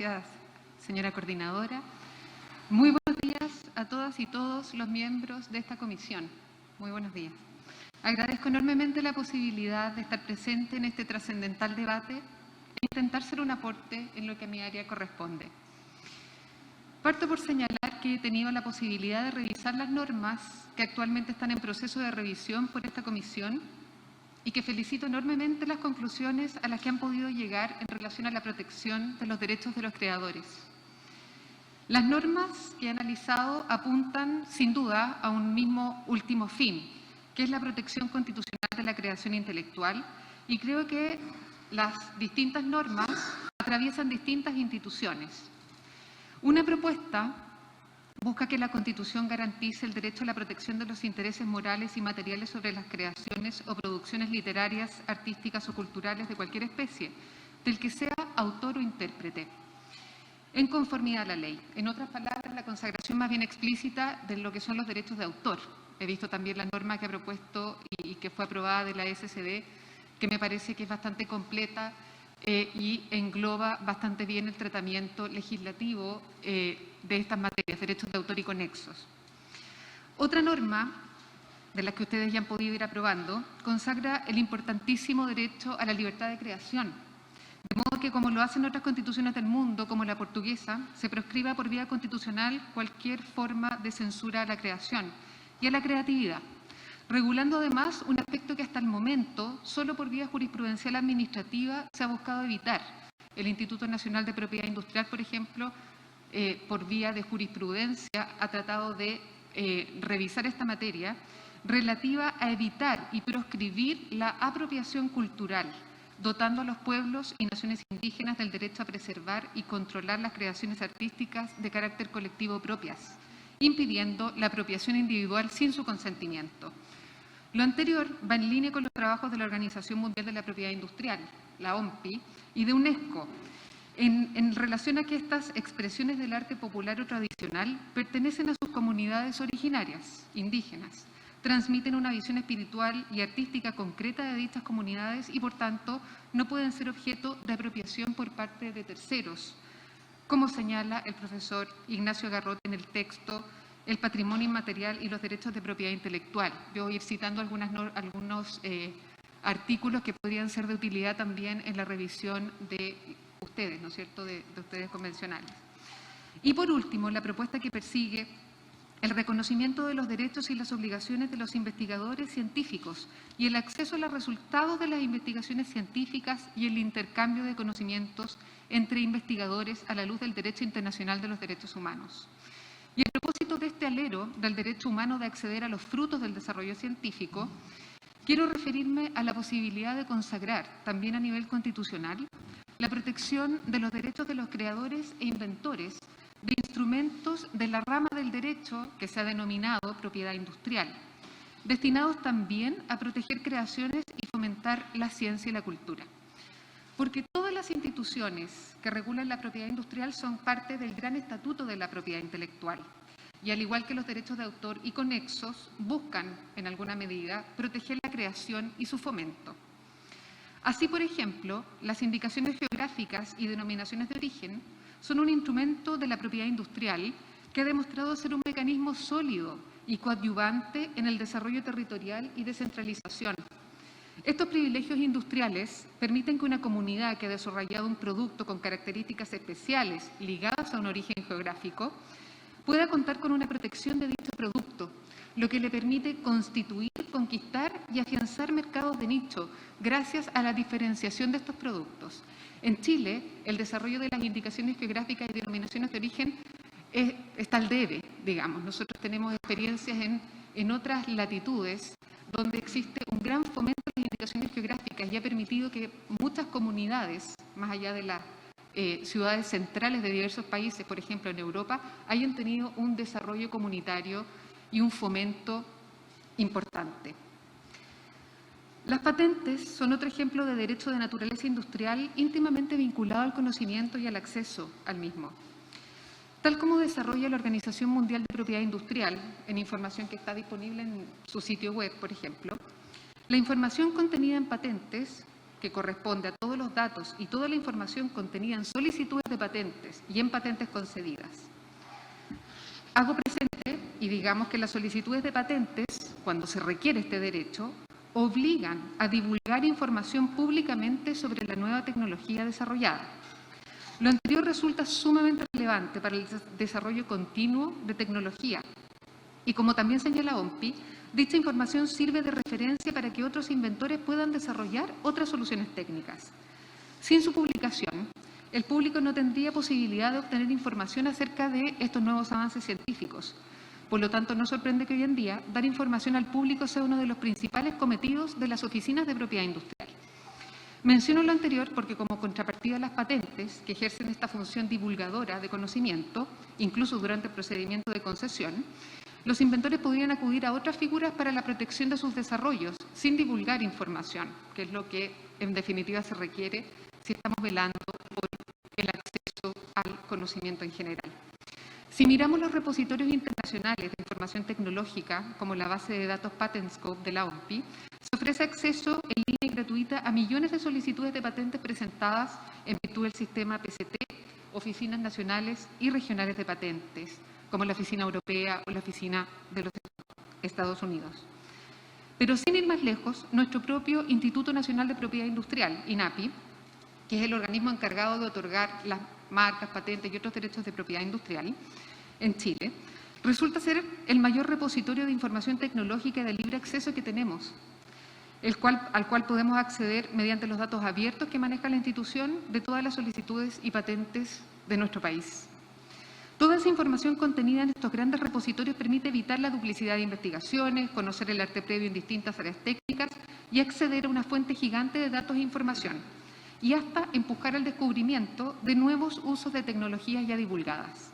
Gracias, señora coordinadora. Muy buenos días a todas y todos los miembros de esta comisión. Muy buenos días. Agradezco enormemente la posibilidad de estar presente en este trascendental debate e intentar ser un aporte en lo que a mi área corresponde. Parto por señalar que he tenido la posibilidad de revisar las normas que actualmente están en proceso de revisión por esta comisión y que felicito enormemente las conclusiones a las que han podido llegar en relación a la protección de los derechos de los creadores. Las normas que he analizado apuntan, sin duda, a un mismo último fin, que es la protección constitucional de la creación intelectual, y creo que las distintas normas atraviesan distintas instituciones. Una propuesta busca que la Constitución garantice el derecho a la protección de los intereses morales y materiales sobre las creaciones o producciones literarias, artísticas o culturales de cualquier especie, del que sea autor o intérprete, en conformidad a la ley. En otras palabras, la consagración más bien explícita de lo que son los derechos de autor. He visto también la norma que ha propuesto y que fue aprobada de la SCD, que me parece que es bastante completa y engloba bastante bien el tratamiento legislativo de estas materias, derechos de autor y conexos. Otra norma, de las que ustedes ya han podido ir aprobando, consagra el importantísimo derecho a la libertad de creación, de modo que, como lo hacen otras constituciones del mundo, como la portuguesa, se proscriba por vía constitucional cualquier forma de censura a la creación y a la creatividad, regulando además un aspecto que hasta el momento, solo por vía jurisprudencial administrativa, se ha buscado evitar. El Instituto Nacional de Propiedad Industrial, por ejemplo, por vía de jurisprudencia, ha tratado de revisar esta materia relativa a evitar y proscribir la apropiación cultural, dotando a los pueblos y naciones indígenas del derecho a preservar y controlar las creaciones artísticas de carácter colectivo propias, impidiendo la apropiación individual sin su consentimiento. Lo anterior va en línea con los trabajos de la Organización Mundial de la Propiedad Industrial, la OMPI, y de UNESCO, en relación a que estas expresiones del arte popular o tradicional pertenecen a sus comunidades originarias, indígenas, transmiten una visión espiritual y artística concreta de dichas comunidades y, por tanto, no pueden ser objeto de apropiación por parte de terceros, como señala el profesor Ignacio Garrot en el texto El patrimonio inmaterial y los derechos de propiedad intelectual. Yo voy a ir citando algunos artículos que podrían ser de utilidad también en la revisión de ustedes, ¿no es cierto?, de ustedes convencionales. Y por último, la propuesta que persigue el reconocimiento de los derechos y las obligaciones de los investigadores científicos y el acceso a los resultados de las investigaciones científicas y el intercambio de conocimientos entre investigadores a la luz del derecho internacional de los derechos humanos. Y a propósito de este alero del derecho humano de acceder a los frutos del desarrollo científico, quiero referirme a la posibilidad de consagrar, también a nivel constitucional, la protección de los derechos de los creadores e inventores de instrumentos de la rama del derecho que se ha denominado propiedad industrial, destinados también a proteger creaciones y fomentar la ciencia y la cultura. Porque todas las instituciones que regulan la propiedad industrial son parte del gran estatuto de la propiedad intelectual y, al igual que los derechos de autor y conexos, buscan, en alguna medida, proteger la creación y su fomento. Así, por ejemplo, las indicaciones geográficas y denominaciones de origen son un instrumento de la propiedad industrial que ha demostrado ser un mecanismo sólido y coadyuvante en el desarrollo territorial y descentralización. Estos privilegios industriales permiten que una comunidad que ha desarrollado un producto con características especiales ligadas a un origen geográfico pueda contar con una protección de dicho producto, lo que le permite constituir, conquistar y afianzar mercados de nicho gracias a la diferenciación de estos productos. En Chile, el desarrollo de las indicaciones geográficas y denominaciones de origen está al debe, digamos. Nosotros tenemos experiencias en otras latitudes donde existe un gran fomento de las indicaciones geográficas y ha permitido que muchas comunidades, más allá de las ciudades centrales de diversos países, por ejemplo en Europa, hayan tenido un desarrollo comunitario y un fomento importante. Las patentes son otro ejemplo de derecho de naturaleza industrial íntimamente vinculado al conocimiento y al acceso al mismo. Tal como desarrolla la Organización Mundial de Propiedad Industrial, en información que está disponible en su sitio web, por ejemplo, la información contenida en patentes que corresponde a todos los datos y toda la información contenida en solicitudes de patentes y en patentes concedidas. Hago presente y digamos que las solicitudes de patentes, cuando se requiere este derecho, obligan a divulgar información públicamente sobre la nueva tecnología desarrollada. Lo anterior resulta sumamente relevante para el desarrollo continuo de tecnología y, como también señala OMPI, dicha información sirve de referencia para que otros inventores puedan desarrollar otras soluciones técnicas. Sin su publicación, el público no tendría posibilidad de obtener información acerca de estos nuevos avances científicos. Por lo tanto, no sorprende que hoy en día dar información al público sea uno de los principales cometidos de las oficinas de propiedad industrial. Menciono lo anterior porque, como contrapartida a las patentes, que ejercen esta función divulgadora de conocimiento, incluso durante el procedimiento de concesión, los inventores podrían acudir a otras figuras para la protección de sus desarrollos sin divulgar información, que es lo que en definitiva se requiere si estamos velando por el acceso al conocimiento en general. Si miramos los repositorios internacionales de información tecnológica, como la base de datos PatentScope de la OMPI, se ofrece acceso en línea y gratuita a millones de solicitudes de patentes presentadas en virtud del sistema PCT, oficinas nacionales y regionales de patentes, como la Oficina Europea o la Oficina de los Estados Unidos. Pero sin ir más lejos, nuestro propio Instituto Nacional de Propiedad Industrial, INAPI, que es el organismo encargado de otorgar las marcas, patentes y otros derechos de propiedad industrial en Chile, resulta ser el mayor repositorio de información tecnológica de libre acceso que tenemos, al cual podemos acceder mediante los datos abiertos que maneja la institución de todas las solicitudes y patentes de nuestro país. Toda esa información contenida en estos grandes repositorios permite evitar la duplicidad de investigaciones, conocer el arte previo en distintas áreas técnicas y acceder a una fuente gigante de datos e información, y hasta empujar al descubrimiento de nuevos usos de tecnologías ya divulgadas.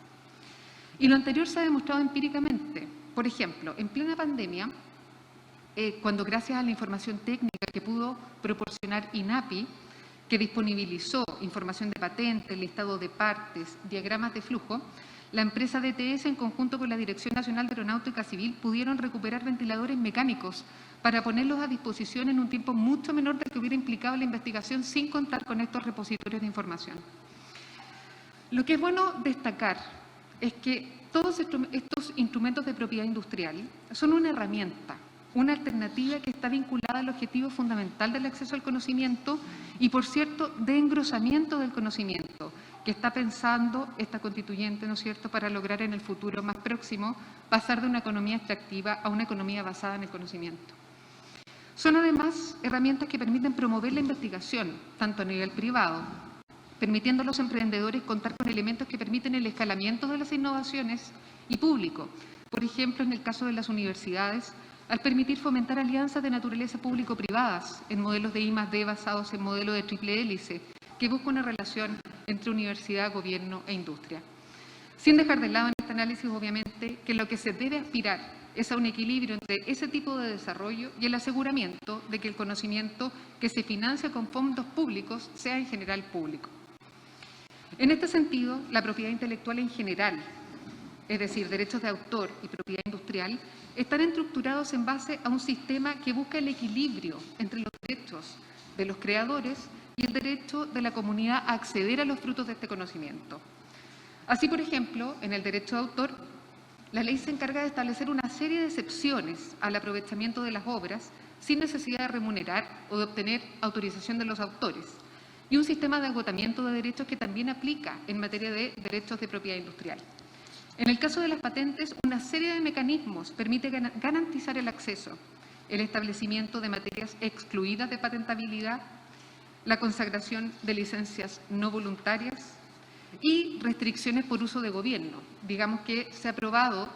Y lo anterior se ha demostrado empíricamente. Por ejemplo, en plena pandemia, cuando gracias a la información técnica que pudo proporcionar INAPI, que disponibilizó información de patentes, listado de partes, diagramas de flujo, la empresa DTS, en conjunto con la Dirección Nacional de Aeronáutica Civil, pudieron recuperar ventiladores mecánicos para ponerlos a disposición en un tiempo mucho menor del que hubiera implicado la investigación sin contar con estos repositorios de información. Lo que es bueno destacar es que todos estos instrumentos de propiedad industrial son una herramienta, una alternativa que está vinculada al objetivo fundamental del acceso al conocimiento y, por cierto, de engrosamiento del conocimiento, que está pensando esta constituyente, ¿no es cierto?, para lograr en el futuro más próximo pasar de una economía extractiva a una economía basada en el conocimiento. Son además herramientas que permiten promover la investigación, tanto a nivel privado, permitiendo a los emprendedores contar con elementos que permiten el escalamiento de las innovaciones, y público, por ejemplo, en el caso de las universidades, al permitir fomentar alianzas de naturaleza público-privadas en modelos de I+D basados en modelo de triple hélice, que busca una relación entre universidad, gobierno e industria. Sin dejar de lado en este análisis, obviamente, que lo que se debe aspirar es a un equilibrio entre ese tipo de desarrollo y el aseguramiento de que el conocimiento que se financia con fondos públicos sea en general público. En este sentido, la propiedad intelectual en general, es decir, derechos de autor y propiedad industrial, están estructurados en base a un sistema que busca el equilibrio entre los derechos de los creadores y el derecho de la comunidad a acceder a los frutos de este conocimiento. Así, por ejemplo, en el derecho de autor, la ley se encarga de establecer una serie de excepciones al aprovechamiento de las obras sin necesidad de remunerar o de obtener autorización de los autores, y un sistema de agotamiento de derechos que también aplica en materia de derechos de propiedad industrial. En el caso de las patentes, una serie de mecanismos permite garantizar el acceso, el establecimiento de materias excluidas de patentabilidad, la consagración de licencias no voluntarias y restricciones por uso de gobierno. Digamos que se aprobó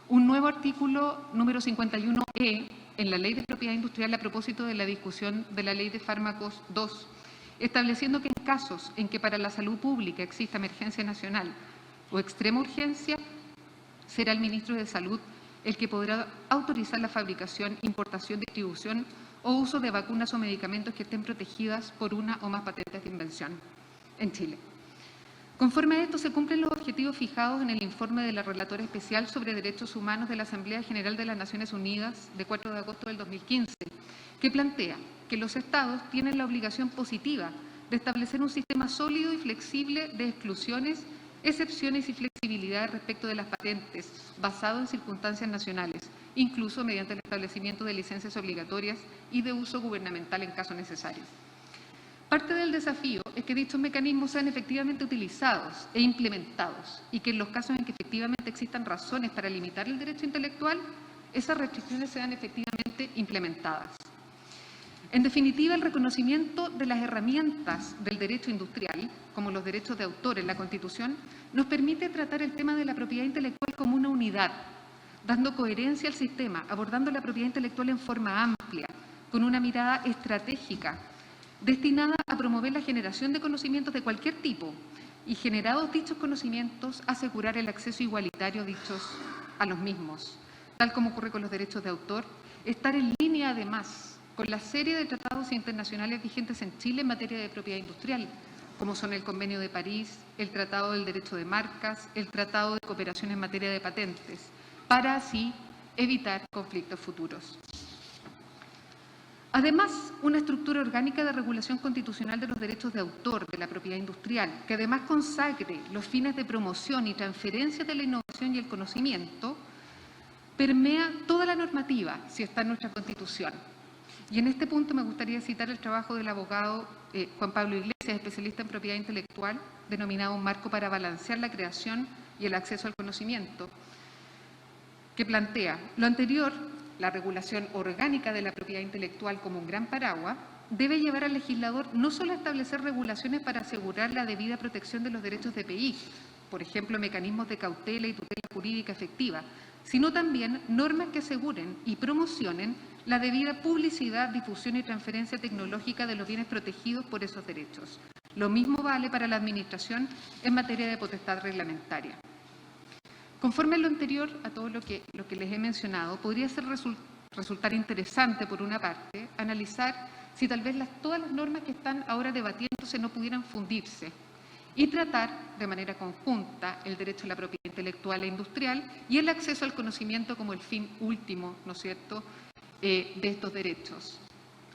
un nuevo artículo número 51E en la Ley de Propiedad Industrial a propósito de la discusión de la Ley de Fármacos 2, estableciendo que en casos en que para la salud pública exista emergencia nacional o extrema urgencia, será el ministro de Salud el que podrá autorizar la fabricación, importación, distribución o uso de vacunas o medicamentos que estén protegidas por una o más patentes de invención en Chile. Conforme a esto, se cumplen los objetivos fijados en el informe de la Relatora Especial sobre Derechos Humanos de la Asamblea General de las Naciones Unidas de 4 de agosto del 2015, que plantea que que los Estados tienen la obligación positiva de establecer un sistema sólido y flexible de exclusiones, excepciones y flexibilidad respecto de las patentes, basado en circunstancias nacionales, incluso mediante el establecimiento de licencias obligatorias y de uso gubernamental en caso necesario. Parte del desafío es que dichos mecanismos sean efectivamente utilizados e implementados y que en los casos en que efectivamente existan razones para limitar el derecho intelectual, esas restricciones sean efectivamente implementadas. En definitiva, el reconocimiento de las herramientas del derecho industrial, como los derechos de autor en la Constitución, nos permite tratar el tema de la propiedad intelectual como una unidad, dando coherencia al sistema, abordando la propiedad intelectual en forma amplia, con una mirada estratégica, destinada a promover la generación de conocimientos de cualquier tipo y, generados dichos conocimientos, asegurar el acceso igualitario a los mismos. Tal como ocurre con los derechos de autor, estar en línea además con la serie de tratados internacionales vigentes en Chile en materia de propiedad industrial, como son el Convenio de París, el Tratado del Derecho de Marcas, el Tratado de Cooperación en materia de patentes, para así evitar conflictos futuros. Además, una estructura orgánica de regulación constitucional de los derechos de autor de la propiedad industrial, que además consagre los fines de promoción y transferencia de la innovación y el conocimiento, permea toda la normativa, si está en nuestra Constitución. Y en este punto me gustaría citar el trabajo del abogado Juan Pablo Iglesias, especialista en propiedad intelectual, denominado Un marco para balancear la creación y el acceso al conocimiento, que plantea lo anterior, la regulación orgánica de la propiedad intelectual como un gran paraguas, debe llevar al legislador no solo a establecer regulaciones para asegurar la debida protección de los derechos de PI, por ejemplo, mecanismos de cautela y tutela jurídica efectiva, sino también normas que aseguren y promocionen la debida publicidad, difusión y transferencia tecnológica de los bienes protegidos por esos derechos. Lo mismo vale para la Administración en materia de potestad reglamentaria. Conforme a lo anterior, a todo lo que les he mencionado, podría resultar interesante, por una parte, analizar si tal vez todas las normas que están ahora debatiéndose no pudieran fundirse y tratar de manera conjunta el derecho a la propiedad intelectual e industrial y el acceso al conocimiento como el fin último, ¿no es cierto?, de estos derechos,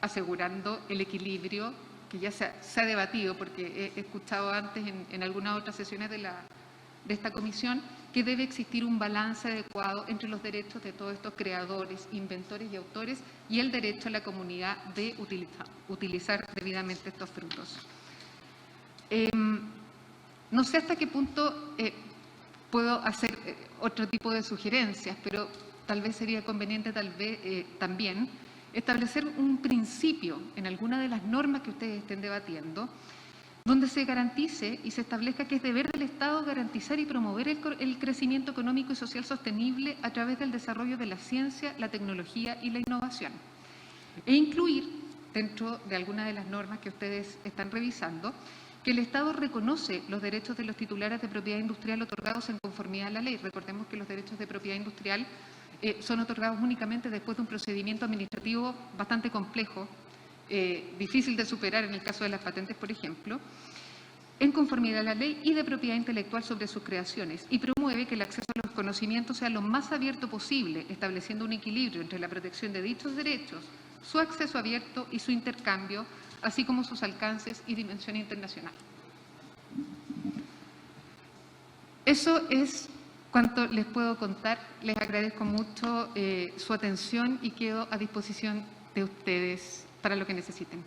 asegurando el equilibrio que ya se ha debatido, porque he escuchado antes en algunas otras sesiones de esta comisión, que debe existir un balance adecuado entre los derechos de todos estos creadores, inventores y autores y el derecho a la comunidad de utilizar debidamente estos frutos. No sé hasta qué punto puedo hacer otro tipo de sugerencias, pero tal vez sería conveniente también establecer un principio en alguna de las normas que ustedes estén debatiendo, donde se garantice y se establezca que es deber del Estado garantizar y promover el crecimiento económico y social sostenible a través del desarrollo de la ciencia, la tecnología y la innovación, e incluir dentro de alguna de las normas que ustedes están revisando que el Estado reconoce los derechos de los titulares de propiedad industrial otorgados en conformidad a la ley. Recordemos que los derechos de propiedad industrial son otorgados únicamente después de un procedimiento administrativo bastante complejo, difícil de superar en el caso de las patentes, por ejemplo, en conformidad a la ley y de propiedad intelectual sobre sus creaciones, y promueve que el acceso a los conocimientos sea lo más abierto posible, estableciendo un equilibrio entre la protección de dichos derechos, su acceso abierto y su intercambio, así como sus alcances y dimensión internacional. Eso es cuanto les puedo contar. Les agradezco mucho su atención y quedo a disposición de ustedes para lo que necesiten.